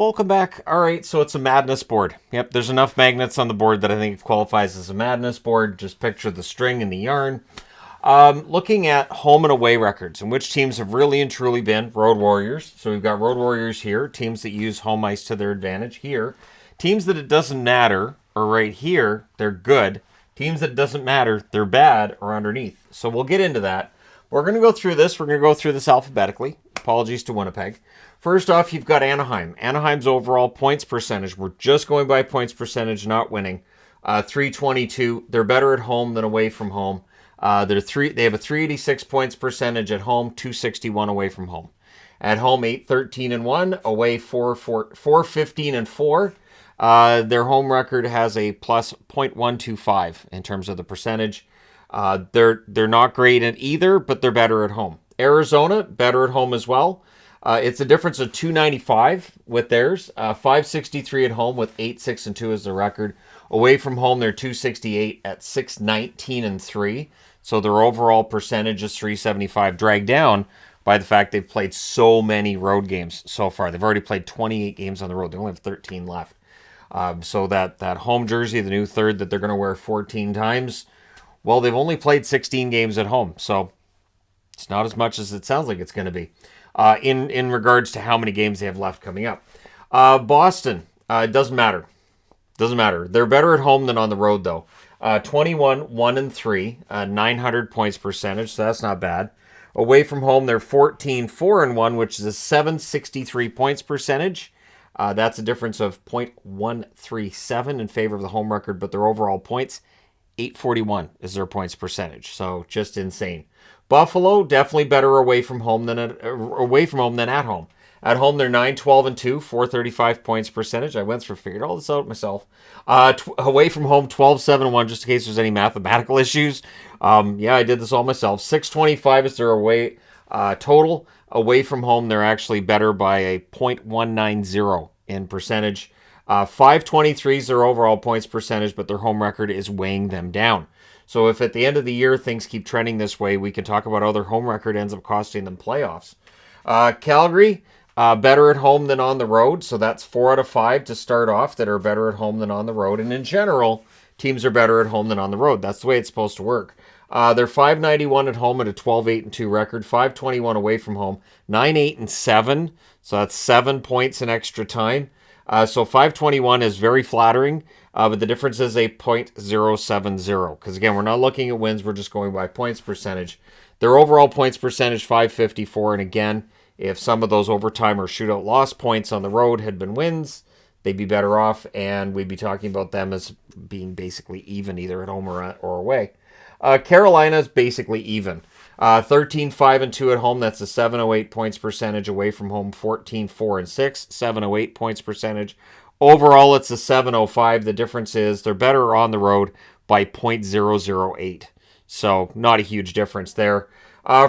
Welcome back. All right, so it's a madness board. Yep, there's enough magnets on the board that I think it qualifies as a madness board. Just picture the string and the yarn. Looking at home and away records and which teams have really and truly been road warriors. So we've got road warriors here, teams that use home ice to their advantage here. Teams that it doesn't matter are right here, they're good. Teams that it doesn't matter, they're bad, are underneath. So we'll get into that. We're going to go through this. We're going to go through this alphabetically. Apologies to Winnipeg. First off, you've got Anaheim. Anaheim's overall points percentage. We're just going by points percentage, not winning. 322. They're better at home than away from home. They have a 386 points percentage at home, 261 away from home. At home, 8-13-1. Away, 4-15-4. Their home record has a plus .125 in terms of the percentage. They're not great at either, but they're better at home. Arizona, better at home as well. It's a difference of 295 with theirs. 563 at home with 8-6-2 as the record. Away from home, they're 268 at 6-19-3. So their overall percentage is 375, dragged down by the fact they've played so many road games so far. They've already played 28 games on the road. They only have 13 left. So that home jersey, the new third that they're going to wear 14 times, well, they've only played 16 games at home. So it's not as much as it sounds like it's going to be in regards to how many games they have left coming up. Boston, it doesn't matter. Doesn't matter. They're better at home than on the road, though. 21-1-3, 900 points percentage, so that's not bad. Away from home, they're 14-4-1, which is a 763 points percentage. That's a difference of .137 in favor of the home record, but their overall points, 841 is their points percentage. So just insane. Buffalo, definitely better away from home than at home. At home, they're 9-12-2, 435 points percentage. I figured all this out myself. Away from home, 12-7-1, just in case there's any mathematical issues. Yeah, I did this all myself. 625 is their away total. Away from home, they're actually better by a .190 in percentage. 523 is their overall points percentage, but their home record is weighing them down. So if at the end of the year things keep trending this way, we can talk about how their home record ends up costing them playoffs. Calgary, better at home than on the road. So that's 4 out of 5 to start off that are better at home than on the road. And in general, teams are better at home than on the road. That's the way it's supposed to work. They're 591 at home at a 12-8-2 record, 521 away from home, 9-8-7. So that's 7 points in extra time. So 521 is very flattering, but the difference is a .070. Because again, we're not looking at wins, we're just going by points percentage. Their overall points percentage, 554. And again, if some of those overtime or shootout loss points on the road had been wins, they'd be better off, and we'd be talking about them as being basically even, either at home or away. Carolina's basically even. 13-5-2 at home. That's a 708 points percentage. Away from home, 14-4-6, 708 points percentage. Overall, it's a 705. The difference is they're better on the road by .008. So not a huge difference there.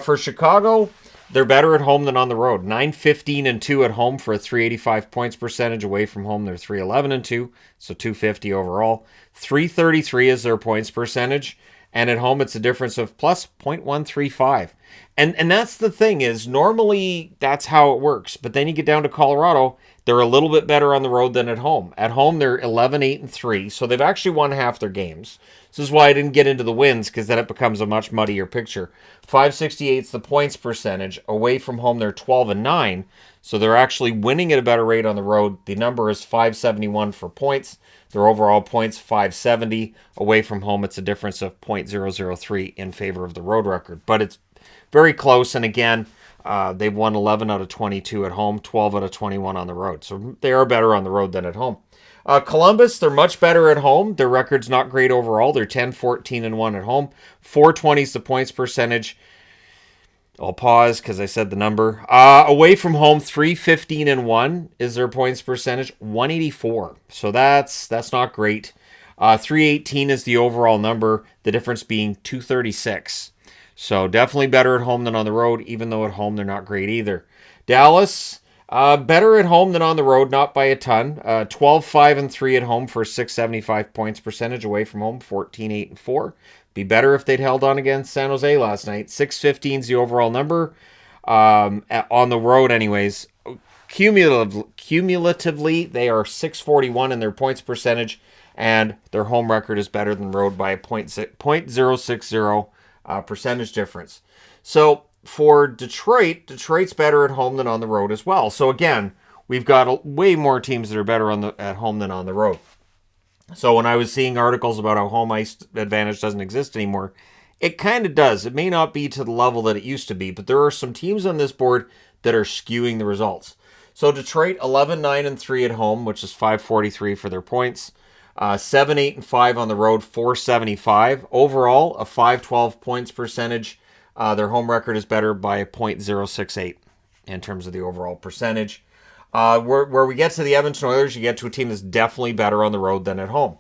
For Chicago, they're better at home than on the road. 9-15-2 at home for a 385 points percentage. Away from home, they're 3-11-2, so 250 overall. 333 is their points percentage. And at home, it's a difference of plus .135. And that's the thing, is normally that's how it works. But then you get down to Colorado, they're a little bit better on the road than at home. At home, they're 11-8-3, so they've actually won half their games. This is why I didn't get into the wins, because then it becomes a much muddier picture. 568 is the points percentage. Away from home, they're 12-9, so they're actually winning at a better rate on the road. The number is 571 for points. Their overall points, 570. Away from home, it's a difference of .003 in favor of the road record. But it's very close, and again, they've won 11 out of 22 at home, 12 out of 21 on the road. So they are better on the road than at home. Columbus, they're much better at home. Their record's not great overall. They're 10-14-1 at home. 420 is the points percentage. I'll pause because I said the number. Away from home, 3-15-1 is their points percentage, 184. So that's not great. 318 is the overall number, the difference being 236. So definitely better at home than on the road, even though at home they're not great either. Dallas, better at home than on the road, not by a ton. 12-5-3 at home for 675 points percentage. Away from home, 14-8-4. Be better if they'd held on against San Jose last night. 615 is the overall number. On the road, anyways. Cumulatively, they are 641 in their points percentage, and their home record is better than road by a .060 percentage difference. So for Detroit, Detroit's better at home than on the road as well. So again, we've got way more teams that are better at home than on the road. So when I was seeing articles about how home ice advantage doesn't exist anymore, it kind of does. It may not be to the level that it used to be, but there are some teams on this board that are skewing the results. So Detroit 11-9-3 at home, which is 543 for their points. 7-8-5 on the road, 475. Overall, a 512 points percentage. Their home record is better by a .068 in terms of the overall percentage. Where we get to the Edmonton Oilers, you get to a team that's definitely better on the road than at home.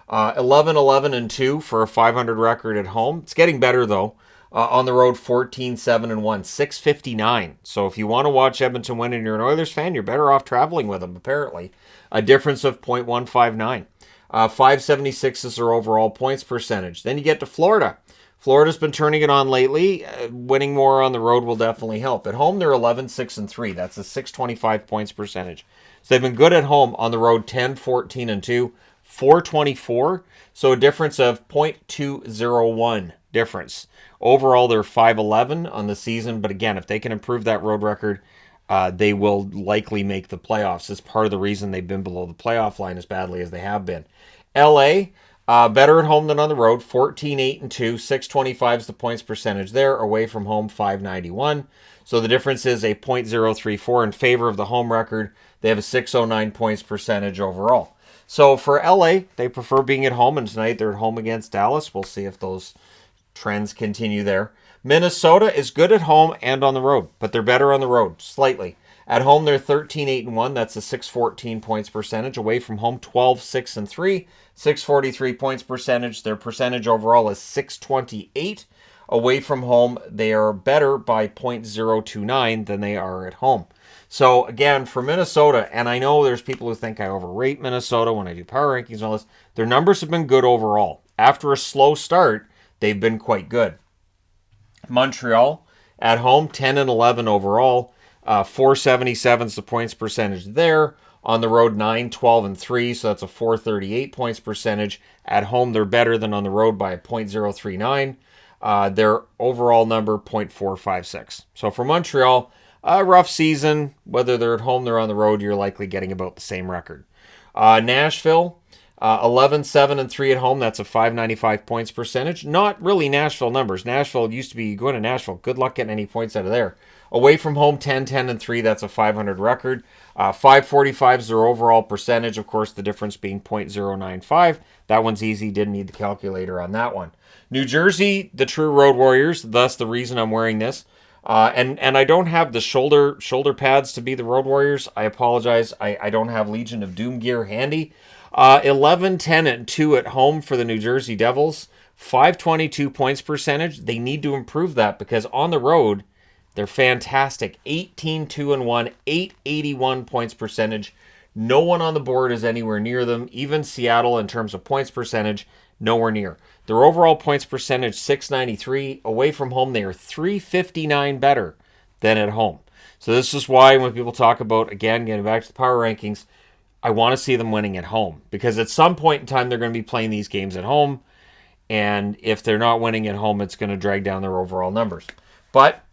11-11-2 for a 500 record at home. It's getting better, though. On the road, 14-7-1, 659. So if you want to watch Edmonton win and you're an Oilers fan, you're better off traveling with them, apparently. A difference of .159. 576 is their overall points percentage. Then you get to Florida. Florida's been turning it on lately. Winning more on the road will definitely help. At home, they're 11-6-3. That's a 625 points percentage. So they've been good at home. On the road, 10-14-2, 424. So a difference of .201 difference. Overall, they're 5-11 on the season. But again, if they can improve that road record, they will likely make the playoffs. It's part of the reason they've been below the playoff line as badly as they have been. LA, better at home than on the road, 14-8-2, 625 is the points percentage there. Away from home, 591. So the difference is a .034 in favor of the home record. They have a 609 points percentage overall. So for LA, they prefer being at home, and tonight they're at home against Dallas. We'll see if those trends continue there. Minnesota is good at home and on the road, but they're better on the road, slightly. At home, they're 13-8-1. That's a 614 points percentage. Away from home, 12-6-3, 643 points percentage. Their percentage overall is 628. Away from home, they are better by .029 than they are at home. So again, for Minnesota, and I know there's people who think I overrate Minnesota when I do power rankings and all this, their numbers have been good overall. After a slow start, they've been quite good. Montreal, at home, 10-11 overall. 477 is the points percentage there. On the road, 9-12-3, so that's a 438 points percentage. At home, they're better than on the road by a .039. Their overall number, .456. So for Montreal, a rough season. Whether they're at home or on the road, you're likely getting about the same record. Nashville, 11-7-3 at home. That's a 595 points percentage. Not really Nashville numbers. Nashville used to be going to Nashville. Good luck getting any points out of there. Away from home, 10-10-3. That's a 500 record. 545 is their overall percentage. Of course, the difference being .095. That one's easy. Didn't need the calculator on that one. New Jersey, the true Road Warriors. Thus the reason I'm wearing this. And I don't have the shoulder pads to be the Road Warriors. I apologize. I don't have Legion of Doom gear handy. 11-10-2 at home for the New Jersey Devils. 522 points percentage. They need to improve that because on the road, they're fantastic. 18-2-1, 881 points percentage. No one on the board is anywhere near them. Even Seattle, in terms of points percentage, nowhere near. Their overall points percentage, 693. Away from home, they are 359 better than at home. So this is why when people talk about, again, getting back to the power rankings, I want to see them winning at home. Because at some point in time, they're going to be playing these games at home. And if they're not winning at home, it's going to drag down their overall numbers. But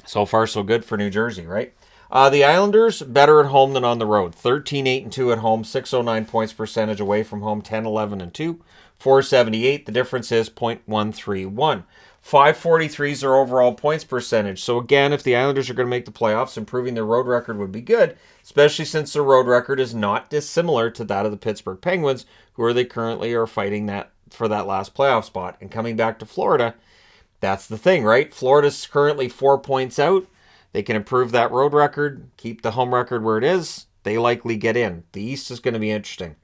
so far, so good for New Jersey, right? The Islanders, better at home than on the road. 13-8-2 at home, 609 points percentage. Away from home, 10-11-2, 478. The difference is .131. 543 is their overall points percentage. So again, if the Islanders are going to make the playoffs, improving their road record would be good, especially since their road record is not dissimilar to that of the Pittsburgh Penguins, who they currently are fighting that for that last playoff spot. And coming back to Florida, that's the thing, right? Florida's currently 4 points out. They can improve that road record, keep the home record where it is. They likely get in. The East is going to be interesting.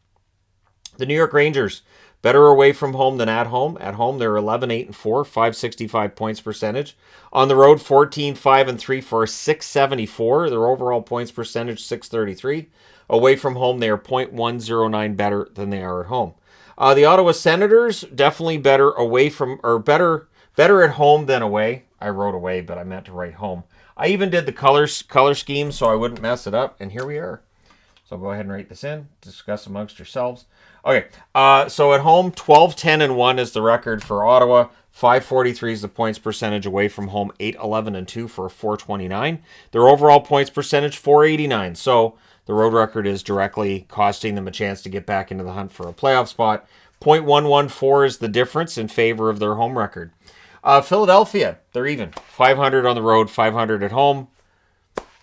The New York Rangers, better away from home than at home. At home, they're 11-8-4, 565 points percentage. On the road, 14-5-3 for a 674. Their overall points percentage, 633. Away from home, they are .109 better than they are at home. The Ottawa Senators, definitely better away from, or better at home than away. I wrote away, but I meant to write home. I even did the color scheme so I wouldn't mess it up, and here we are. So go ahead and write this in, discuss amongst yourselves. Okay, so at home, 12-10-1 is the record for Ottawa. 543 is the points percentage away from home. 8-11-2 for a 429. Their overall points percentage, 489. So the road record is directly costing them a chance to get back into the hunt for a playoff spot. .114 is the difference in favor of their home record. Philadelphia, they're even. 500 on the road, 500 at home.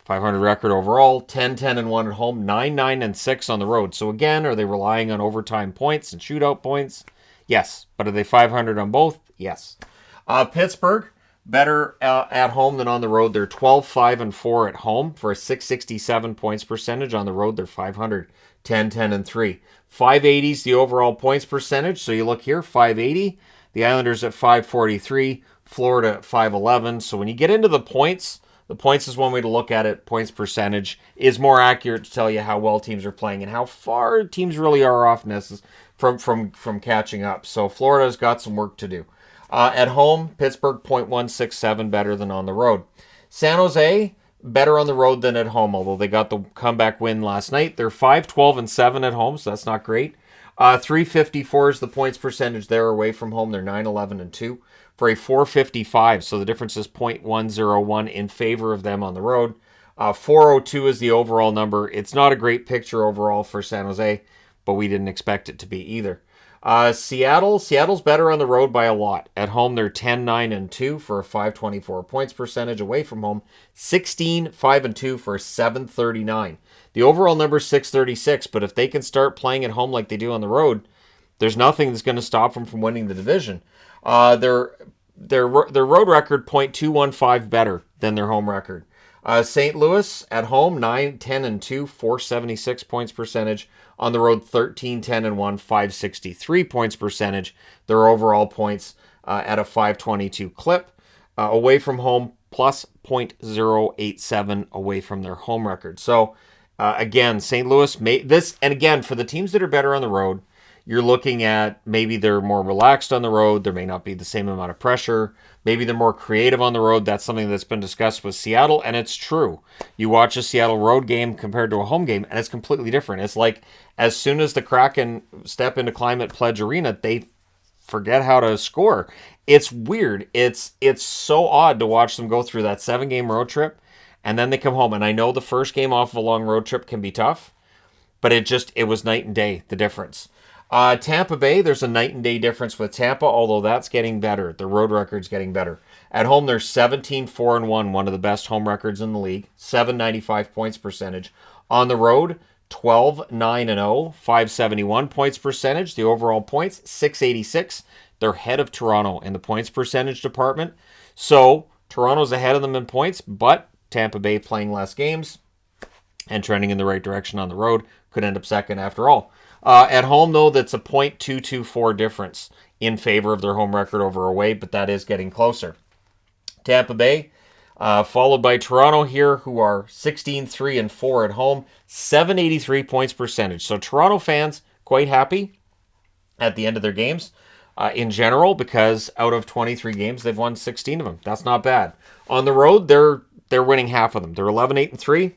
500 record overall, 10-10-1 at home, 9-9-6 on the road. So again, are they relying on overtime points and shootout points? Yes. But are they 500 on both? Yes. Pittsburgh, better at home than on the road. They're 12-5-4 at home for a 667 points percentage. On the road, they're 500, 10-10-3. 580 is the overall points percentage. So you look here, 580. The Islanders at 543. Florida at 511. So when you get into the points is one way to look at it. Points percentage is more accurate to tell you how well teams are playing and how far teams really are off from catching up. So Florida's got some work to do. At home, Pittsburgh .167 better than on the road. San Jose, better on the road than at home, although they got the comeback win last night. They're 5-12-7 at home, so that's not great. 354 is the points percentage there away from home. They're 9-11-2 for a 455. So the difference is .101 in favor of them on the road. 402 is the overall number. It's not a great picture overall for San Jose, but we didn't expect it to be either. Seattle's better on the road by a lot. At home, they're 10-9-2 for a 524 points percentage. Away from home, 16-5-2 for a 739. The overall number is 636, but if they can start playing at home like they do on the road, there's nothing that's going to stop them from winning the division. Their road record, .215 better than their home record. St. Louis at home, 9-10-2, 476 points percentage. On the road, 13-10-1, 563 points percentage. Their overall points at a 522 clip. Away from home, plus .087 away from their home record. So, again, St. Louis made this, and again, for the teams that are better on the road, you're looking at maybe they're more relaxed on the road. There may not be the same amount of pressure. Maybe they're more creative on the road. That's something that's been discussed with Seattle, and it's true. You watch a Seattle road game compared to a home game, and it's completely different. It's like as soon as the Kraken step into Climate Pledge Arena, they forget how to score. It's weird. It's so odd to watch them go through that 7-game road trip, and then they come home. And I know the first game off of a long road trip can be tough, but it was night and day, the difference. Tampa Bay, there's a night and day difference with Tampa, although that's getting better. The road record's getting better. At home, they're 17-4-1, one of the best home records in the league, 795 points percentage. On the road, 12-9-0, 571 points percentage. The overall points, 686. They're ahead of Toronto in the points percentage department. So Toronto's ahead of them in points, but Tampa Bay playing less games and trending in the right direction on the road could end up second after all. At home, though, that's a .224 difference in favor of their home record over away, but that is getting closer. Tampa Bay, followed by Toronto here, who are 16-3-4 at home, 783 points percentage. So Toronto fans quite happy at the end of their games in general, because out of 23 games, they've won 16 of them. That's not bad. On the road, they're winning half of them. They're 11-8-3.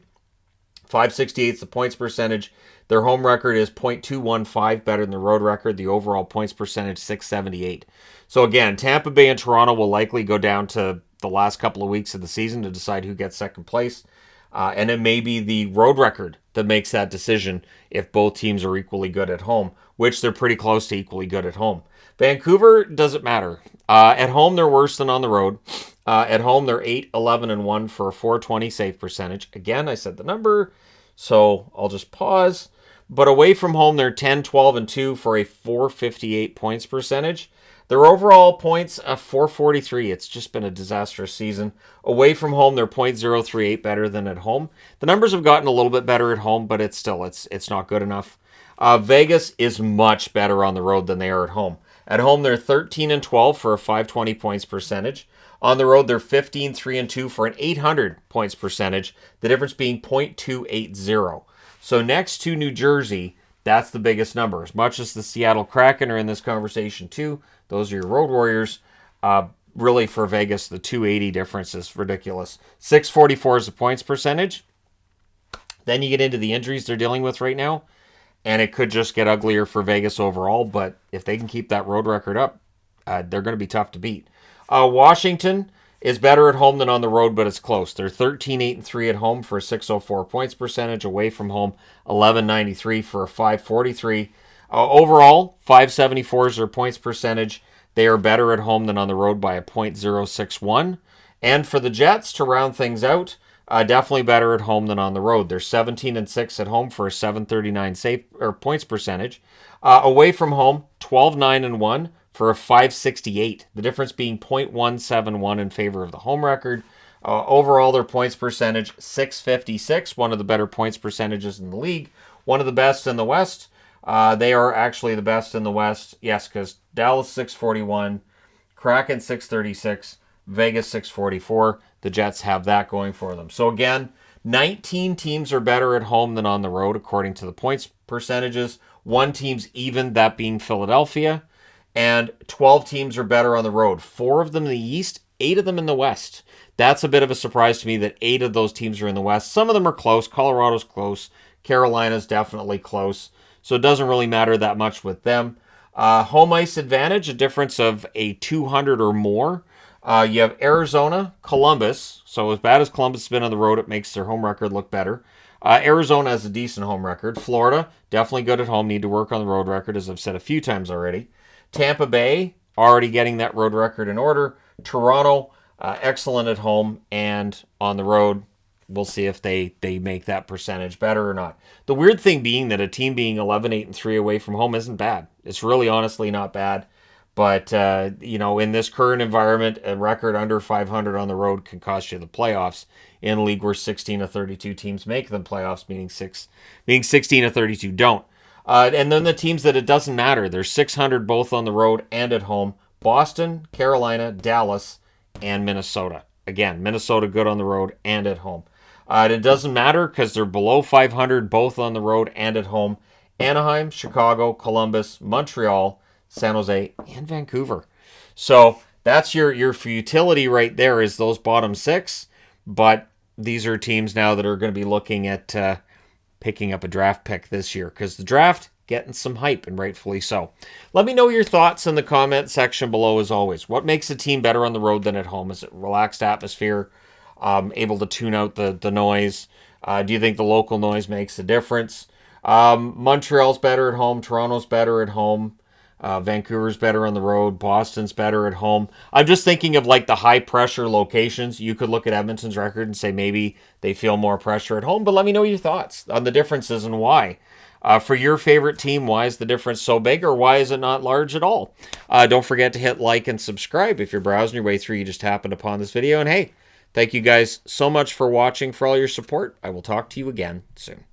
568 is the points percentage. Their home record is .215 better than the road record. The overall points percentage, 678. So again, Tampa Bay and Toronto will likely go down to the last couple of weeks of the season to decide who gets second place. And it may be the road record that makes that decision if both teams are equally good at home, which they're pretty close to equally good at home. Vancouver, doesn't matter. At home, they're worse than on the road. At home, they're 8-11-1 for a 420 save percentage. Again, I said the number, so I'll just pause. But away from home, they're 10-12-2 for a 458 points percentage. Their overall points, 443. It's just been a disastrous season. Away from home, they're .038 better than at home. The numbers have gotten a little bit better at home, but it's not good enough. Vegas is much better on the road than they are at home. At home, they're 13-12 for a 520 points percentage. On the road, they're 15-3-2 for an 800 points percentage. The difference being .280. So next to New Jersey, that's the biggest number. As much as the Seattle Kraken are in this conversation too, those are your road warriors. really for Vegas, the 280 difference is ridiculous. 644 is the points percentage. Then you get into the injuries they're dealing with right now, and it could just get uglier for Vegas overall. But if they can keep that road record up, they're going to be tough to beat. Washington is better at home than on the road, but it's close. They're 13-8-3 at home for a 604 points percentage. Away from home, 1193 for a 543. Overall, 574 is their points percentage. They are better at home than on the road by a .061. And for the Jets, to round things out, definitely better at home than on the road. They're 17-6 at home for a 739 points percentage. Away from home, 12-9-1 for a 568. The difference being .171 in favor of the home record. Overall, their points percentage, 656, one of the better points percentages in the league. One of the best in the West. They are actually the best in the West. Yes, because Dallas 641, Kraken 636, Vegas 644. The Jets have that going for them. So again, 19 teams are better at home than on the road, according to the points percentages. One team's even, that being Philadelphia. And 12 teams are better on the road. 4 of them in the East, 8 of them in the West. That's a bit of a surprise to me that 8 of those teams are in the West. Some of them are close. Colorado's close. Carolina's definitely close. So it doesn't really matter that much with them. Home ice advantage, a difference of a 200 or more. You have Arizona, Columbus. So as bad as Columbus has been on the road, it makes their home record look better. Arizona has a decent home record. Florida, definitely good at home. Need to work on the road record, as I've said a few times already. Tampa Bay, already getting that road record in order. Toronto, excellent at home and on the road. We'll see if they make that percentage better or not. The weird thing being that a team being 11-8-3 away from home isn't bad. It's really honestly not bad. But, in this current environment, a record under 500 on the road can cost you the playoffs in a league where 16 of 32 teams make the playoffs, meaning 16 of 32 don't. And then the teams that it doesn't matter. There's 600 both on the road and at home. Boston, Carolina, Dallas, and Minnesota. Again, Minnesota good on the road and at home. It doesn't matter because they're below 500 both on the road and at home. Anaheim, Chicago, Columbus, Montreal, San Jose, and Vancouver. So that's your futility right there is those bottom 6. But these are teams now that are going to be looking at picking up a draft pick this year because the draft getting some hype, and rightfully so. Let me know your thoughts in the comment section below as always. What makes a team better on the road than at home? Is it relaxed atmosphere, able to tune out the noise? Do you think the local noise makes a difference? Montreal's better at home. Toronto's better at home. Vancouver's better on the road. Boston's better at home. I'm just thinking of like the high pressure locations. You could look at Edmonton's record and say maybe they feel more pressure at home, but let me know your thoughts on the differences and why. For your favorite team, why is the difference so big, or why is it not large at all? Don't forget to hit like and subscribe. If you're browsing your way through, you just happened upon this video. And hey, thank you guys so much for watching, for all your support. I will talk to you again soon.